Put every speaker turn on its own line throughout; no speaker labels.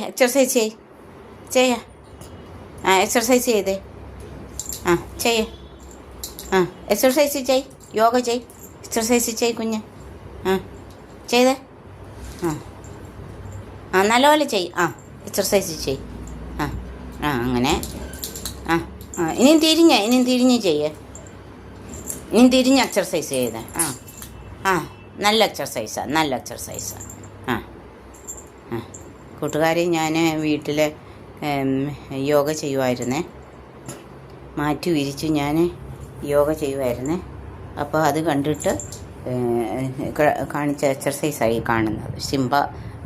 exercise ചെയ്യ exercise ചെയ്തേ ചെയ്യ് എക്സർസൈസ് യോഗ എക്സർസൈസ് കുഞ്ഞ് ചെയ്തേ നല്ലപോലെ എക്സർസൈസ് അങ്ങനെ ഇനിയും തിരിഞ്ഞ് ചെയ്യേ ഇനിയും തിരിഞ്ഞ് എക്സർസൈസ് ചെയ്തേ നല്ല എക്സർസൈസാണ് കൂട്ടുകാരെ ഞാൻ വീട്ടിൽ യോഗ ചെയ്യുമായിരുന്നേ മാറ്റി വിരിച്ച് ഞാൻ യോഗ ചെയ്യുമായിരുന്നേ അപ്പോൾ അത് കണ്ടിട്ട് കാണിച്ച എക്സർസൈസായി കാണുന്നത് സിംബ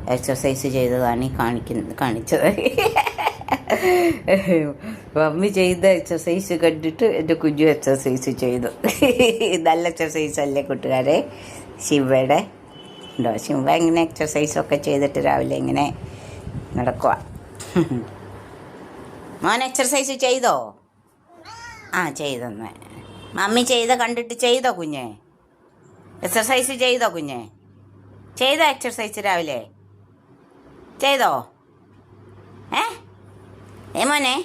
എക്സർസൈസ് ചെയ്തതാണ് കാണിച്ചത് മമ്മി ചെയ്ത എക്സർസൈസ് കണ്ടിട്ട് എൻ്റെ കുഞ്ഞു എക്സർസൈസ് ചെയ്തു നല്ല എക്സർസൈസ് അല്ലേ കൂട്ടുകാരെ ശിവയുടെ ഉണ്ടോ ശിവ ഇങ്ങനെ എക്സർസൈസൊക്കെ ചെയ്തിട്ട് രാവിലെ ഇങ്ങനെ നടക്കുക മോൻ എക്സർസൈസ് ചെയ്തോ ചെയ്തെന്ന് മമ്മി കണ്ടിട്ട് ചെയ്തോ കുഞ്ഞെ എക്സർസൈസ് ചെയ്തോ കുഞ്ഞെ ചെയ്തോ എക്സർസൈസ് രാവിലെ ചെയ്തോ മോനെ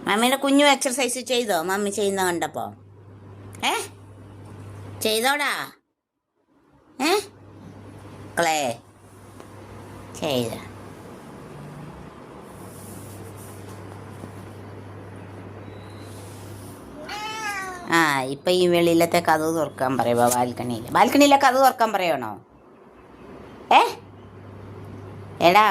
മമ്മീൻ്റെ കുഞ്ഞു എക്സർസൈസ് ചെയ്തോ മമ്മി ചെയ്യുന്ന കണ്ടപ്പോൾ ചെയ്തോടാ ക്ലേ ചെയ്ത ഇപ്പം ഈ വെളിയിലത്തെ കതവ് തുറക്കാൻ പറയുക ബാൽക്കണിയിലെ കതവ് തുറക്കാൻ പറയണോ എടാ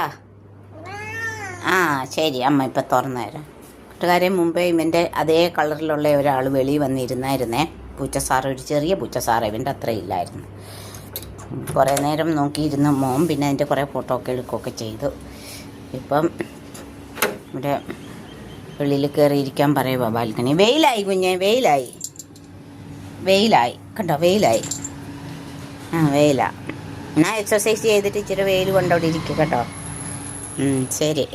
ശരി അമ്മ ഇപ്പം തുറന്നു തരാം കൂട്ടുകാരെ മുമ്പേ ഇവൻ്റെ അതേ കളറിലുള്ള ഒരാൾ വെളിയിൽ വന്നിരുന്നായിരുന്നേ പൂച്ചസാറ് ഒരു ചെറിയ പൂച്ചസാറ് ഇവൻ്റെ അത്ര ഇല്ലായിരുന്നു കുറേ നേരം നോക്കിയിരുന്ന മോൻ പിന്നെ അതിൻ്റെ കുറേ ഫോട്ടോ ഒക്കെ എടുക്കുകയൊക്കെ ചെയ്തു ഇപ്പം ഇവിടെ വെളിയിൽ കയറിയിരിക്കാൻ പറയുക ബാൽക്കണി വെയിലായി കുഞ്ഞെ വെയിലായി കണ്ടോ വെയിലായി വെയിലാണ് ഞാൻ എക്സർസൈസ് ചെയ്തിട്ട് ഇച്ചിരി വെയിൽ കൊണ്ടവിടെ ഇരിക്കുക കേട്ടോ ശരി